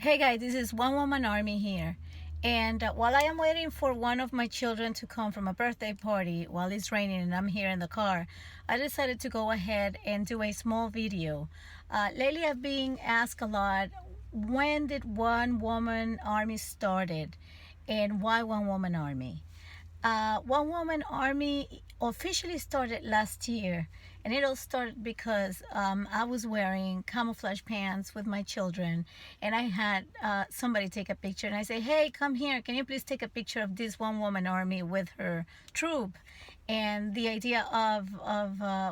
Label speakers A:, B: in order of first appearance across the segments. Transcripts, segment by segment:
A: Hey guys, this is One Woman Army here. And while I am waiting for one of my children to come from a birthday party while it's raining and I'm here in the car, I decided to go ahead and do a small video. Lately I've been asked a lot, when did One Woman Army started and why One Woman Army? One Woman Army officially started last year, and it all started because I was wearing camouflage pants with my children, and I had somebody take a picture, and I say, "Hey, come here! Can you please take a picture of this One Woman Army with her troop?" And the idea of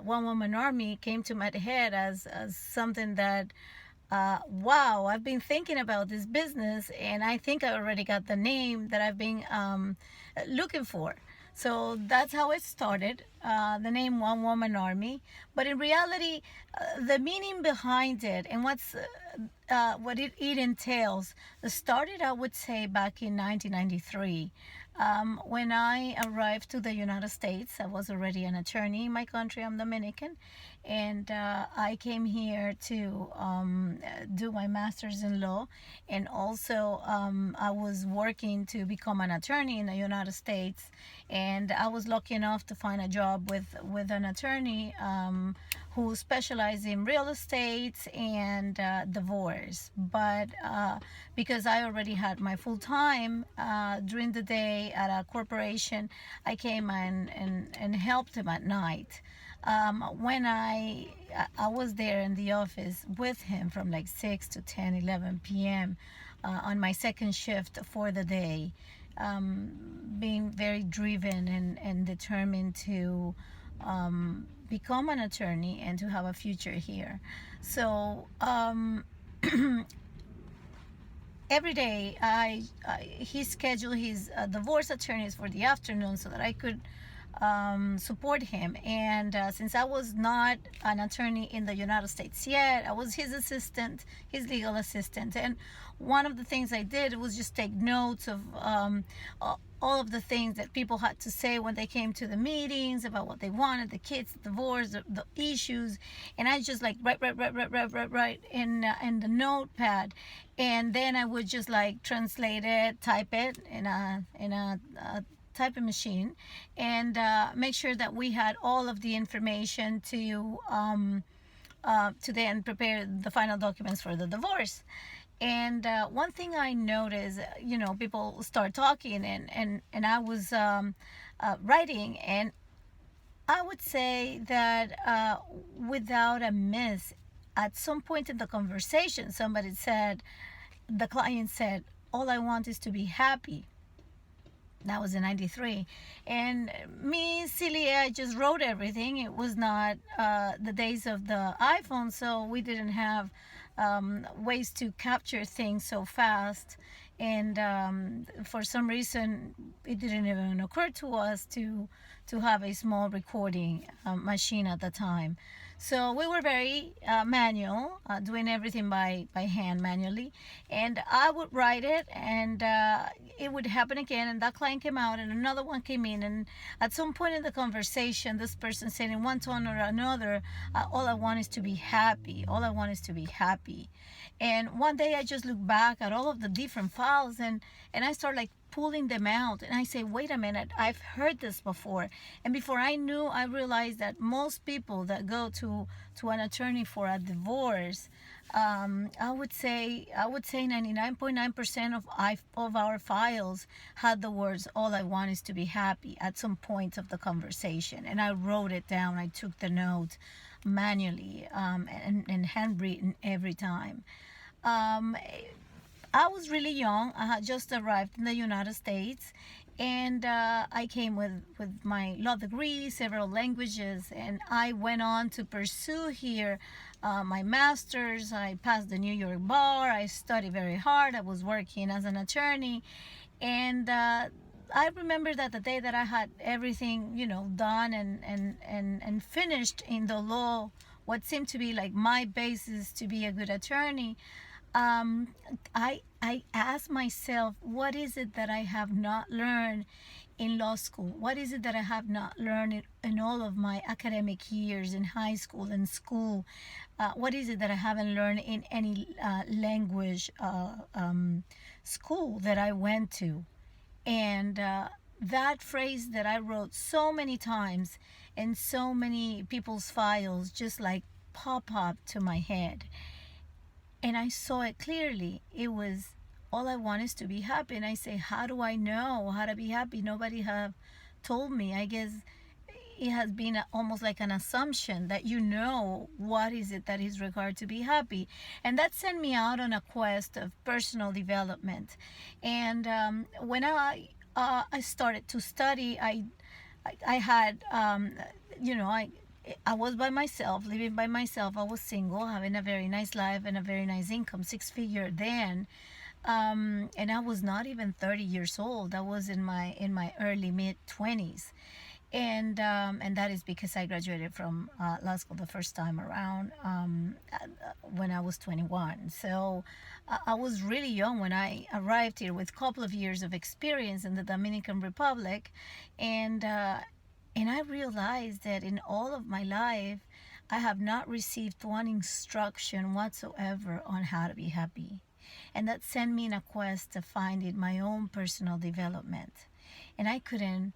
A: One Woman Army came to my head as something that wow, I've been thinking about this business, and I think I already got the name that I've been looking for. So that's how it started, the name One Woman Army. But in reality, the meaning behind it and what it entails started, I would say, back in 1993. When I arrived to the United States, I was already an attorney in my country. I'm Dominican, and I came here to do my master's in law, and also I was working to become an attorney in the United States, and I was lucky enough to find a job with an attorney who specialized in real estate and divorce. But because I already had my full time during the day at a corporation, I came and helped him at night. When I was there in the office with him from like 6 to 10, 11 p.m. On my second shift for the day, being very driven and determined to become an attorney and to have a future here. So every day he scheduled his divorce attorneys for the afternoon so that I could support him. And since I was not an attorney in the United States yet, I was his assistant, his legal assistant. And one of the things I did was just take notes of all of the things that people had to say when they came to the meetings about what they wanted, the kids, the divorce, the issues. And I just like write in the notepad, and then I would just like translate it, type it in a typing machine, and make sure that we had all of the information to then prepare the final documents for the divorce. And one thing I noticed, people start talking, and I was writing, and I would say that without a miss, at some point in the conversation, the client said, "All I want is to be happy." That was in 93. And me, silly, I just wrote everything. It was not the days of the iPhone, so we didn't have ways to capture things so fast. And for some reason, it didn't even occur to us to have a small recording machine at the time. So we were very manual, doing everything by hand manually. And I would write it, and it would happen again, and that client came out, and another one came in. And at some point in the conversation, this person said in one tone or another, "All I want is to be happy. All I want is to be happy." And one day I just looked back at all of the different files, and I started like pulling them out, and I say, "Wait a minute, I've heard this before." And before I knew, I realized that most people that go to an attorney for a divorce, I would say 99.9% of our files had the words "all I want is to be happy" at some point of the conversation. And I wrote it down. I took the note manually, and handwritten every time. I was really young. I had just arrived in the United States, and I came with my law degree, several languages, and I went on to pursue here my master's. I passed the New York bar. I studied very hard. I was working as an attorney, and I remember that the day that I had everything, done and finished in the law, what seemed to be like my basis to be a good attorney, I asked myself, what is it that I have not learned in law school? What is it that I have not learned in all of my academic years in high school and school? What is it that I haven't learned in any language school that I went to? And that phrase that I wrote so many times in so many people's files just like pop up to my head. And I saw it clearly. It was, all I want is to be happy. And I say, how do I know how to be happy? Nobody have told me. I guess it has been almost like an assumption that you know what is it that is required to be happy. And that sent me out on a quest of personal development. And when I started to study, I had I was by myself, living by myself. I was single, having a very nice life and a very nice income, six-figure then. And I was not even 30 years old. I was in my early mid 20s. And that is because I graduated from law school the first time around when I was 21. So I was really young when I arrived here with a couple of years of experience in the Dominican Republic, and I realized that in all of my life, I have not received one instruction whatsoever on how to be happy. And that sent me in a quest to finding my own personal development. And I couldn't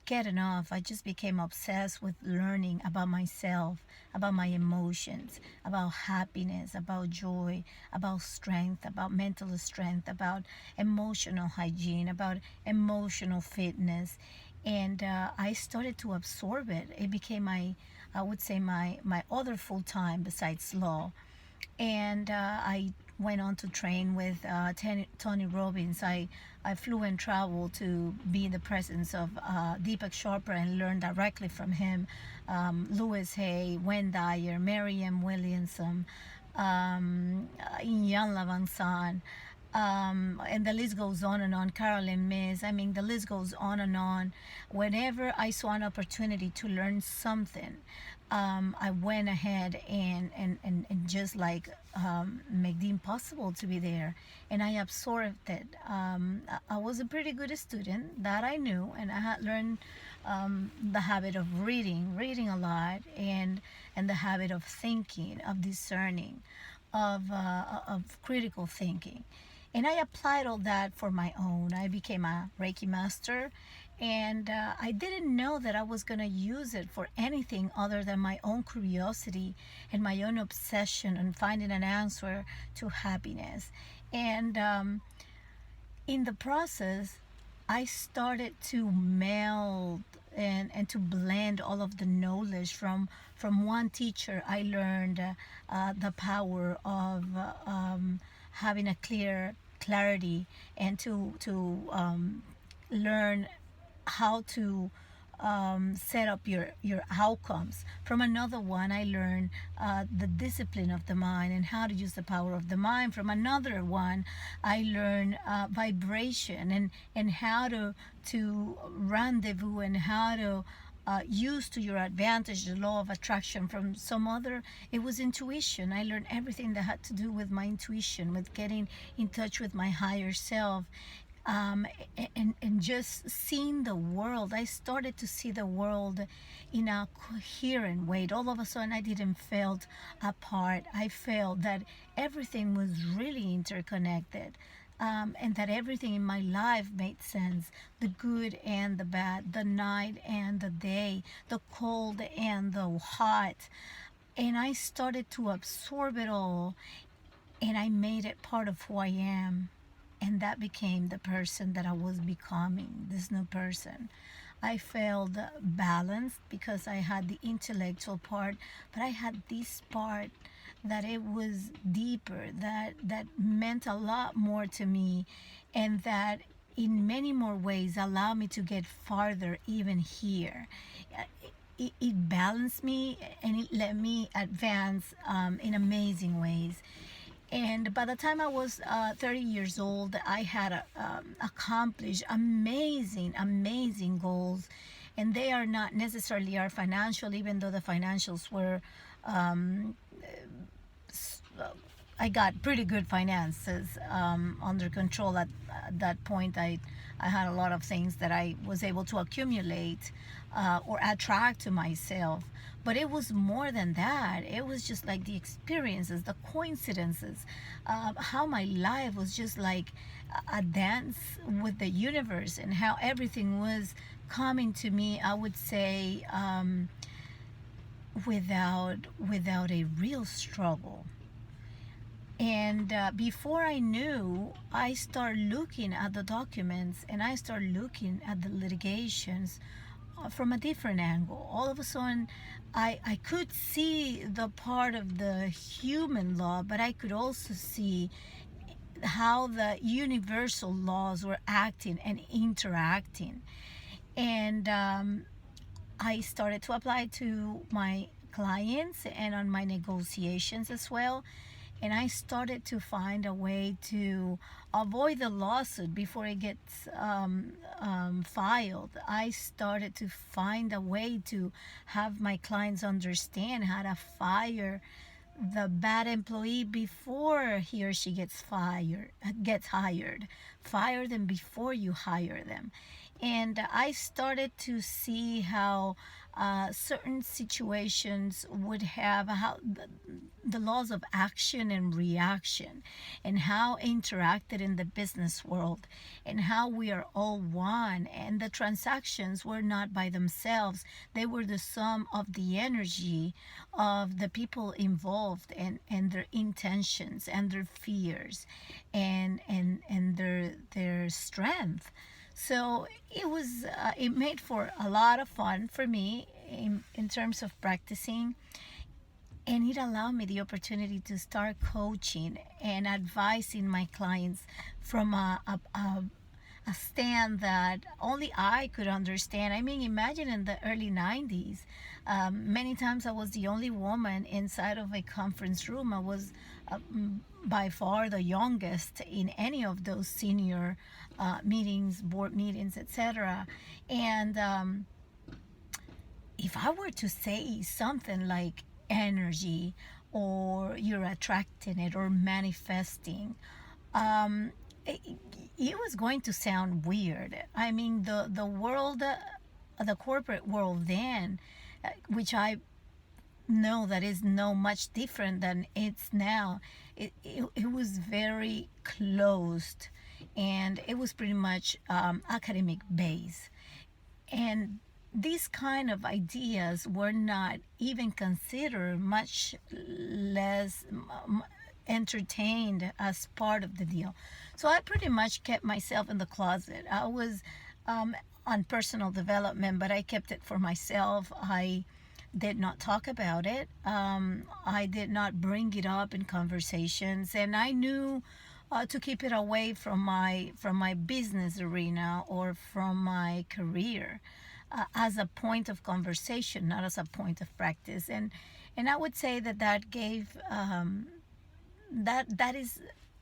A: get enough. I just became obsessed with learning about myself, about my emotions, about happiness, about joy, about strength, about mental strength, about emotional hygiene, about emotional fitness. And I started to absorb it. It became I would say my other full time besides law. And I went on to train with Tony Robbins. I flew and traveled to be in the presence of Deepak Chopra and learn directly from him. Louis Hay, Wayne Dyer, Marianne Williamson, Ian Lavansan, and the list goes on and on. Carolyn Miss. I mean, the list goes on and on. Whenever I saw an opportunity to learn something, I went ahead and just like make the impossible to be there, and I absorbed it. I was a pretty good student, that I knew, and I had learned the habit of reading a lot, and the habit of thinking, of discerning, of critical thinking. And I applied all that for my own. I became a Reiki master, and I didn't know that I was going to use it for anything other than my own curiosity and my own obsession and finding an answer to happiness. And in the process, I started to meld and to blend all of the knowledge from one teacher. I learned the power of having a clarity, and to learn how to set up your outcomes. From another one, I learned the discipline of the mind and how to use the power of the mind. From another one, I learned vibration and how to rendezvous and how to use to your advantage the law of attraction. From some other, it was intuition. I learned everything that had to do with my intuition, with getting in touch with my higher self, and just seeing the world. I started to see the world in a coherent way. All of a sudden, I didn't feel apart. I felt that everything was really interconnected. And that everything in my life made sense, the good and the bad, the night and the day, the cold and the hot. And I started to absorb it all, and I made it part of who I am. And that became the person that I was becoming, this new person. I felt balanced because I had the intellectual part, but I had this part that it was deeper, that meant a lot more to me, and that in many more ways allowed me to get farther even here. It balanced me, and it let me advance in amazing ways. And by the time I was 30 years old, I had accomplished amazing goals. And they are not necessarily our financial, even though the financials were I got pretty good finances under control at that point. I had a lot of things that I was able to accumulate or attract to myself. But it was more than that. It was just like the experiences, the coincidences, how my life was just like a dance with the universe, and how everything was coming to me, I would say, without a real struggle. And before I knew, I started looking at the documents, and I started looking at the litigations from a different angle. All of a sudden, I could see the part of the human law, but I could also see how the universal laws were acting and interacting. And I started to apply to my clients and on my negotiations as well. And I started to find a way to avoid the lawsuit before it gets filed. I started to find a way to have my clients understand how to fire the bad employee before he or she gets hired. Fire them before you hire them. And I started to see how certain situations would have how the laws of action and reaction, and how interacted in the business world, and how we are all one, and the transactions were not by themselves. They were the sum of the energy of the people involved, and their intentions and their fears, and their strength. So it made for a lot of fun for me in terms of practicing, and it allowed me the opportunity to start coaching and advising my clients from a stand that only I could understand. I mean, imagine in the early 90s, many times I was the only woman inside of a conference room. I was by far the youngest in any of those senior meetings, board meetings, etc. And if I were to say something like energy, or you're attracting it, or manifesting, it, it was going to sound weird. I mean, the world, the corporate world then, which I know that is no much different than it's now, it was very closed, and it was pretty much academic based. And these kind of ideas were not even considered, much less entertained as part of the deal. So I pretty much kept myself in the closet. I was on personal development, but I kept it for myself. I did not talk about it. I did not bring it up in conversations, and I knew to keep it away from my business arena or from my career, as a point of conversation, not as a point of practice. And I would say that gave that is,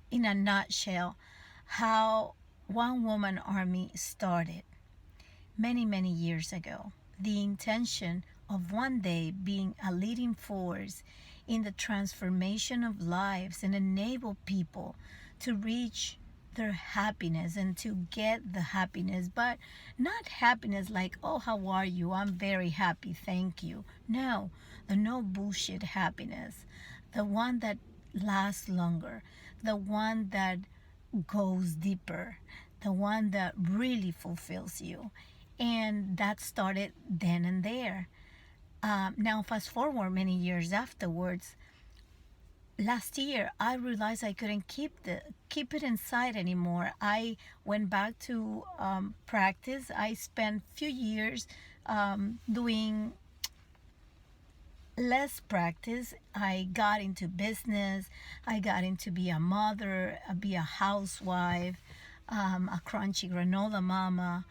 A: in a nutshell, how One Woman Army started many years ago. The intention of one day being a leading force in the transformation of lives and enable people to reach their happiness and to get the happiness, but not happiness like, oh, how are you? I'm very happy, thank you. No, the no bullshit happiness, the one that lasts longer, the one that goes deeper, the one that really fulfills you. And that started then and there. Now, fast forward many years afterwards, last year I realized I couldn't keep it inside anymore. I went back to practice. I spent few years doing less practice. I got into business. I got into be a mother, be a housewife, a crunchy granola mama,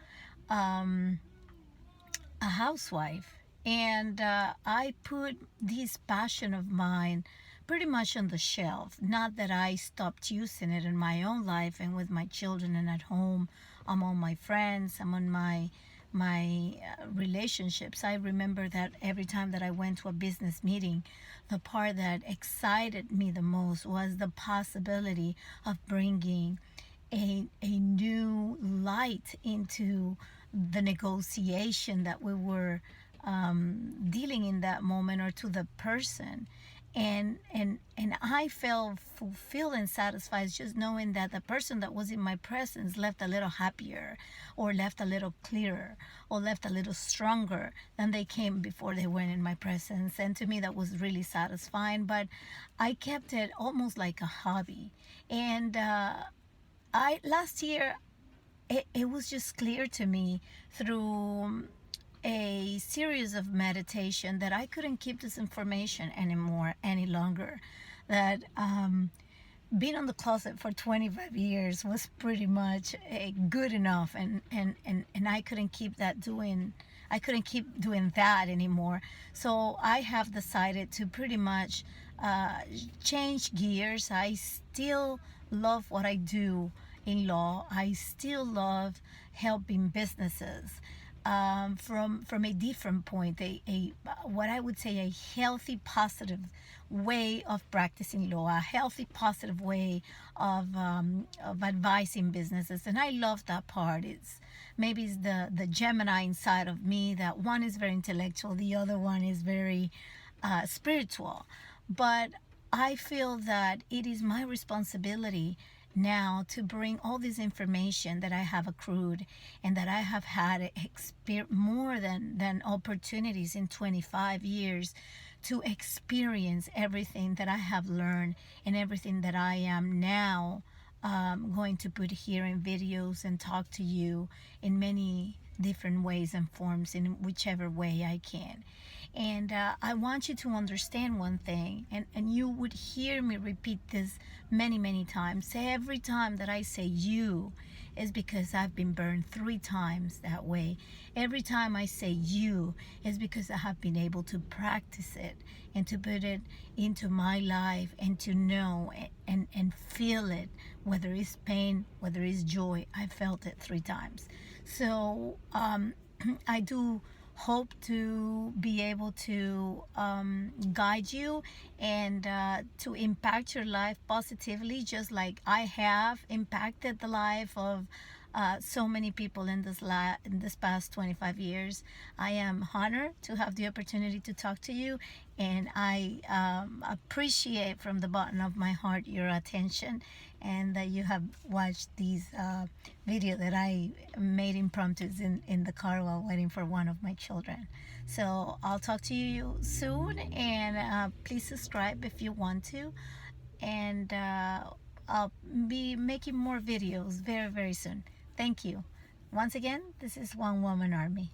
A: a housewife. And I put this passion of mine pretty much on the shelf. Not that I stopped using it in my own life and with my children and at home, among my friends, among my my relationships. I remember that every time that I went to a business meeting, the part that excited me the most was the possibility of bringing a new light into the negotiation that we were dealing in that moment, or to the person. And I felt fulfilled and satisfied just knowing that the person that was in my presence left a little happier, or left a little clearer, or left a little stronger than they came before they went in my presence. And to me, that was really satisfying. But I kept it almost like a hobby. And I last year, it was just clear to me through a series of meditation that I couldn't keep this information anymore any longer. That being on the closet for 25 years was pretty much good enough, and I couldn't keep doing that anymore. So I have decided to pretty much change gears. I still love what I do in law. I still love helping businesses from a different point, a what I would say a healthy, positive way of practicing law, a healthy, positive way of advising businesses. And I love that part. Maybe it's the Gemini inside of me, that one is very intellectual, the other one is very spiritual. But I feel that it is my responsibility now to bring all this information that I have accrued and that I have had more than opportunities in 25 years to experience everything that I have learned and everything that I am now going to put here in videos and talk to you in many different ways and forms, in whichever way I can. And I want you to understand one thing, and you would hear me repeat this many times. Every time that I say you is because I've been burned 3 times that way. Every time I say you is because I have been able to practice it and to put it into my life, and to know and feel it, whether it's pain, whether it's joy. I felt it 3 times. So I do hope to be able to guide you and to impact your life positively, just like I have impacted the life of so many people in this past 25 years. I am honored to have the opportunity to talk to you, and I appreciate from the bottom of my heart your attention, and that you have watched these video that I made impromptus in the car while waiting for one of my children. So I'll talk to you soon, and please subscribe if you want to, and I'll be making more videos very soon. Thank you. Once again, this is One Woman Army.